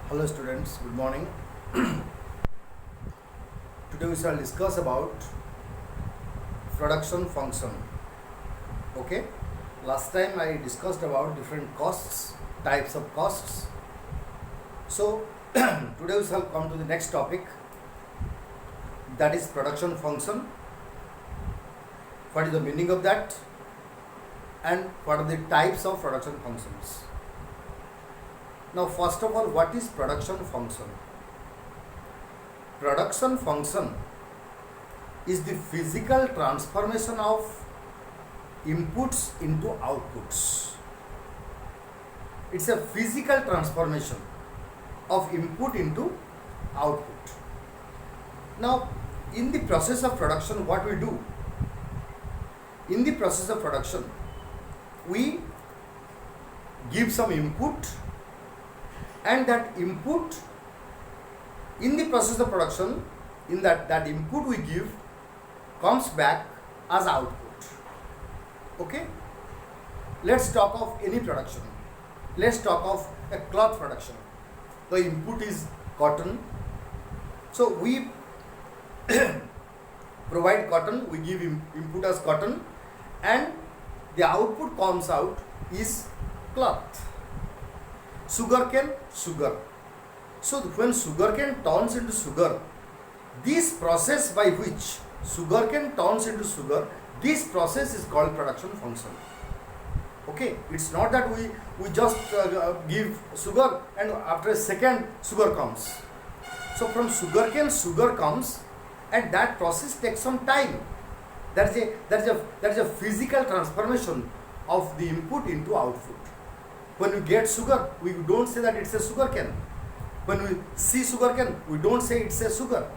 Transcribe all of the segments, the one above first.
Hello students, good morning. Today we shall discuss about production function. Okay, last time I discussed about different costs, types of costs. So today we shall come to the next topic, that is production function. What is the meaning of that and what are the types of production functions? Now first of all, what is production function? Production function is the physical transformation of inputs into outputs. It's a physical transformation of input into output. Now in the process of production, what we do? In the process of production, we give some input, and that input in the process of production, in that input we give comes back as output. Okay, let's talk of any production. Let's talk of a cloth production. The input is cotton, so we provide cotton, we give input as cotton, and the output comes out is cloth. Sugarcane, sugar. So when sugarcane turns into sugar, this process by which sugarcane turns into sugar, this process is called production function. Okay, it's not that we just give sugar and after a second sugar comes. So from sugarcane sugar comes, and that process takes some time. That's a physical transformation of the input into output. When we get sugar, we don't say that it's a sugar cane. When we see sugar cane, we don't say it's a sugar.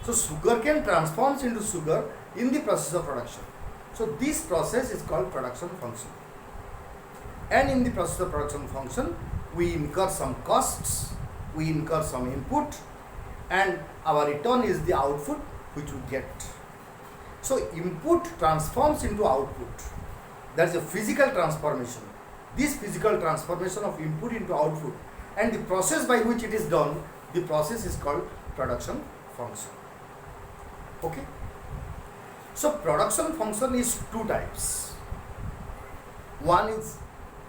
So sugar cane transforms into sugar in the process of production. So this process is called production function. And in the process of production function, we incur some costs, we incur some input, and our return is the output which we get. So input transforms into output. That's a physical transformation. This physical transformation of input into output and the process by which it is done, the process is called production function. Okay. So production function is two types. One is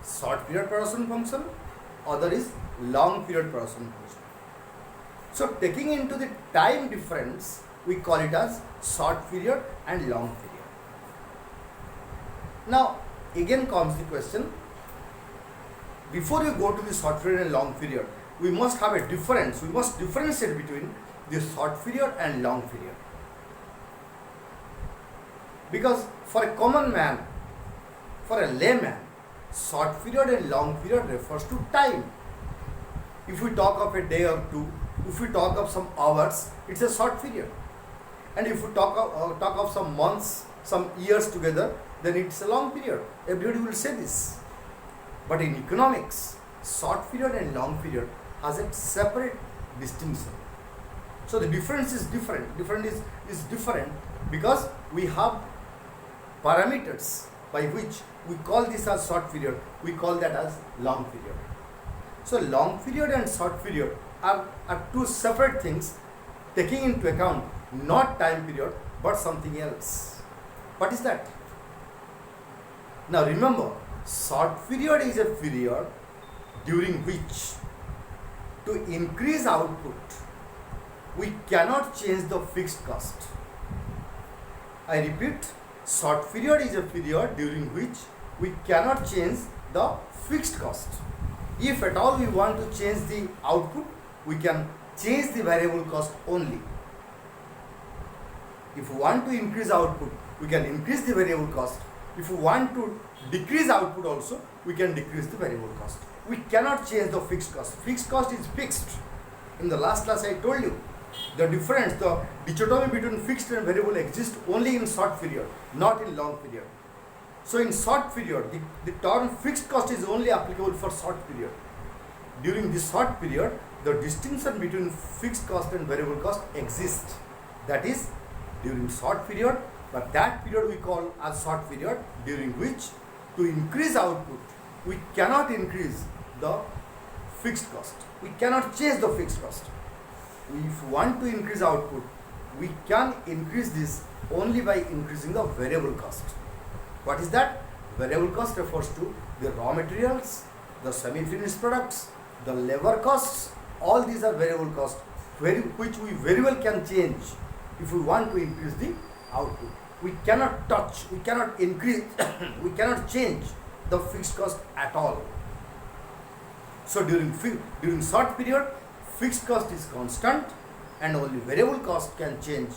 short period production function, other is long period production function. So taking into the time difference, we call it as short period and long period. Now again comes the question, before you go to the short period and long period, we must have a difference. We must differentiate between the short period and long period. Because for a common man, for a layman, short period and long period refers to time. If we talk of a day or two, if we talk of some hours, it's a short period. And if we talk of some months, some years together, then it's a long period. Everybody will say this. But in economics, short period and long period has a separate distinction. So the difference is different. Different is different because we have parameters by which we call this as short period, we call that as long period. So long period and short period are two separate things, taking into account not time period but something else. What is that? Now remember, short period is a period during which, to increase output, we cannot change the fixed cost. I repeat, short period is a period during which we cannot change the fixed cost. If at all we want to change the output, we can change the variable cost only. If we want to increase output, we can increase the variable cost. If we want to decrease output also, we can decrease the variable cost. We cannot change the fixed cost. Fixed cost is fixed. In the last class I told you, the difference, the dichotomy between fixed and variable exists only in short period, not in long period. So in short period, the term fixed cost is only applicable for short period. During this short period, the distinction between fixed cost and variable cost exists. That is, during short period, but that period we call as short period, during which to increase output we cannot increase the fixed cost. We cannot change the fixed cost. If we want to increase output, we can increase this only by increasing the variable cost. What is that? Variable cost refers to the raw materials, the semi-finished products, the labor costs. All these are variable costs which we very well can change if we want to increase the output. We cannot touch, we cannot increase, we cannot change the fixed cost at all. So during short period, fixed cost is constant and only variable cost can change,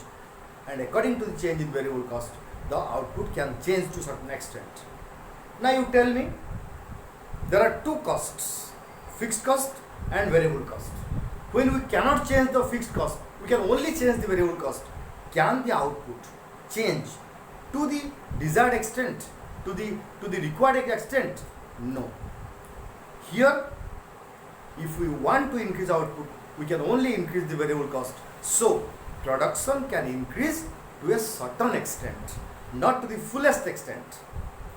and according to the change in variable cost, the output can change to a certain extent. Now you tell me, there are two costs, fixed cost and variable cost. When we cannot change the fixed cost, we can only change the variable cost. Can the output change to the desired extent, to the required extent? No. Here, if we want to increase output, we can only increase the variable cost. So, production can increase to a certain extent, not to the fullest extent.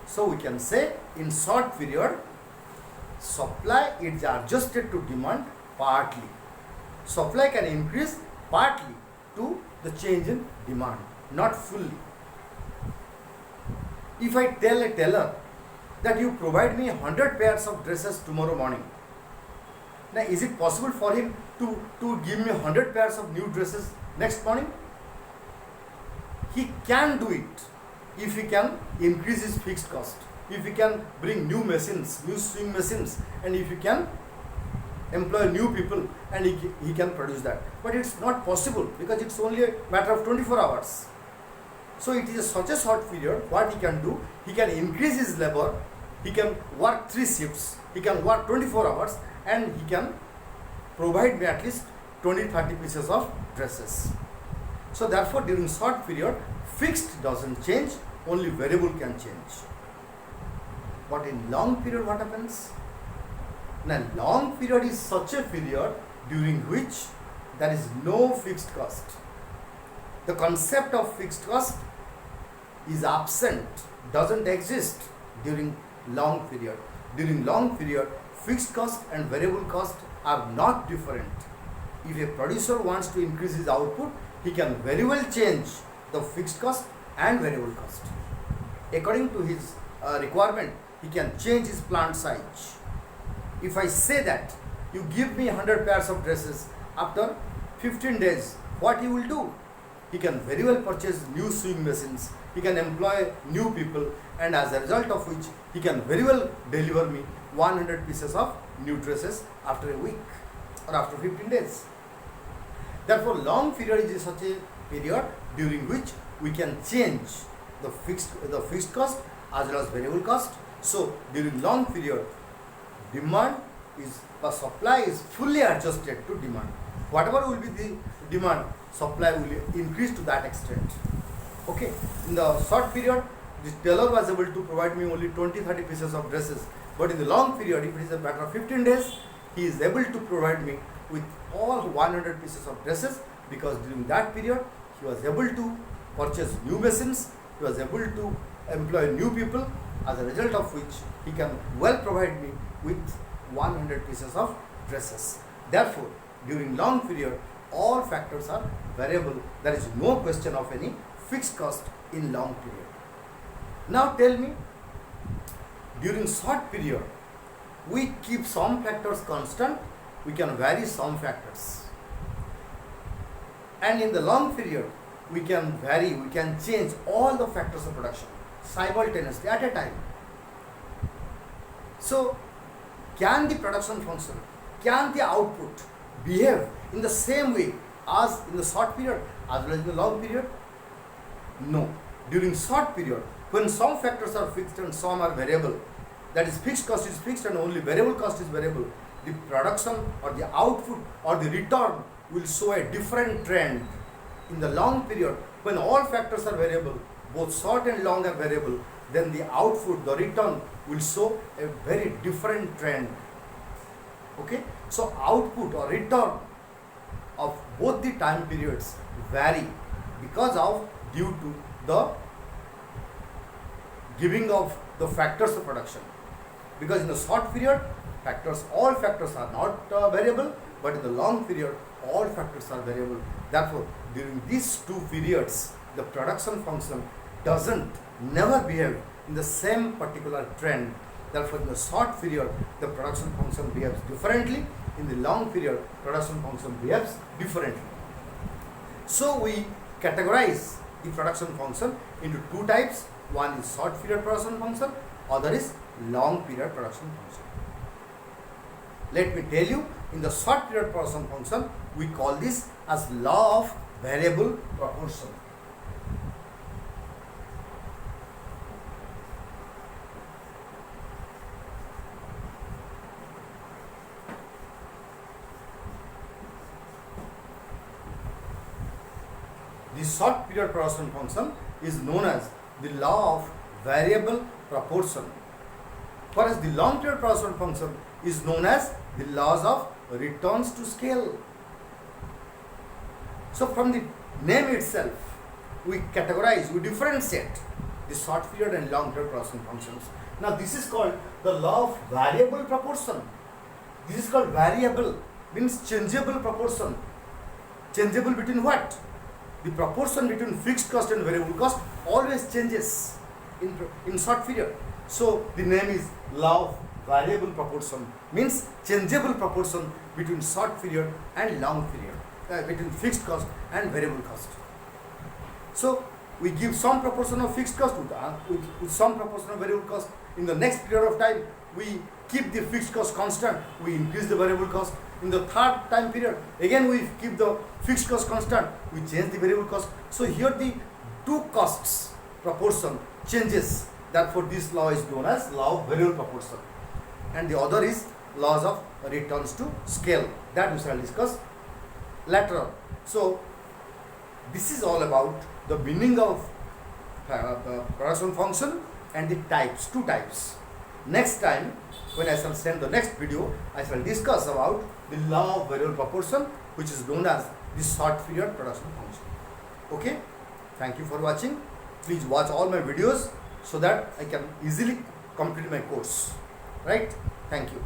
So, we can say in short period, supply is adjusted to demand partly. Supply can increase partly to the change in demand, not fully. If I tell a tailor that you provide me 100 pairs of dresses tomorrow morning, now is it possible for him to give me 100 pairs of new dresses next morning? He can do it if he can increase his fixed cost, if he can bring new machines, new sewing machines, and if he can employ new people, and he can produce that. But it's not possible because it's only a matter of 24 hours. So it is such a short period. What he can do, he can increase his labor, he can work 3 shifts, he can work 24 hours, and he can provide me at least 20-30 pieces of dresses. So therefore during short period, fixed doesn't change, only variable can change. But in long period, what happens? Now long period is such a period during which there is no fixed cost. The concept of fixed cost is absent, doesn't exist during long period. During long period, fixed cost and variable cost are not different. If a producer wants to increase his output, he can very well change the fixed cost and variable cost. According to his requirement, he can change his plant size. If I say that you give me 100 pairs of dresses, after 15 days, what he will do? He can very well purchase new sewing machines, he can employ new people, and as a result of which he can very well deliver me 100 pieces of new dresses after a week or after 15 days. Therefore, long period is such a period during which we can change the fixed cost as well as variable cost. So during long period, demand is supply is fully adjusted to demand. Whatever will be the demand, supply will increase to that extent. Okay. In the short period, the tailor was able to provide me only 20-30 pieces of dresses. But in the long period, if it is a matter of 15 days, he is able to provide me with all 100 pieces of dresses, because during that period, he was able to purchase new machines, he was able to employ new people, as a result of which he can well provide me with 100 pieces of dresses. Therefore, during long period, all factors are variable. There is no question of any fixed cost in long period. Now tell me, during short period, we keep some factors constant, we can vary some factors. And in the long period, we can vary, we can change all the factors of production simultaneously at a time. So, can the production function, can the output behave in the same way as in the short period as well as in the long period? No. During short period, when some factors are fixed and some are variable, that is, fixed cost is fixed and only variable cost is variable, the production or the output or the return will show a different trend. In the long period, when all factors are variable, both short and long are variable, then the output, the return will show a very different trend. Okay, so output or return of both the time periods vary because of due to the giving of the factors of production. Because in the short period, factors, all factors are not variable, but in the long period all factors are variable. Therefore, during these two periods, the production function doesn't never behave in the same particular trend. Therefore, in the short period, the production function behaves differently. In the long period, production function behaves differently. So we categorize the production function into two types. One is short period production function, other is long period production function. Let me tell you, in the short period production function, we call this as law of variable proportion. The short period production function is known as the law of variable proportion, whereas the long period production function is known as the laws of returns to scale. So from the name itself, we categorize, we differentiate the short period and long period production functions. Now this is called the law of variable proportion. This is called variable, means changeable proportion. Changeable between what? The proportion between fixed cost and variable cost always changes in short period. So the name is law of variable proportion, means changeable proportion between short period and long period, between fixed cost and variable cost. So we give some proportion of fixed cost with some proportion of variable cost. In the next period of time, we keep the fixed cost constant, we increase the variable cost. In the third time period, again we keep the fixed cost constant, we change the variable cost. So here the two costs proportion changes. Therefore this law is known as law of variable proportion. And the other is laws of returns to scale, that we shall discuss later on. So this is all about the meaning of production function and the types, two types. Next time, when I shall send the next video, I shall discuss about the law of variable proportion, which is known as the short period production function. Okay, thank you for watching. Please watch all my videos so that I can easily complete my course. Right? Thank you.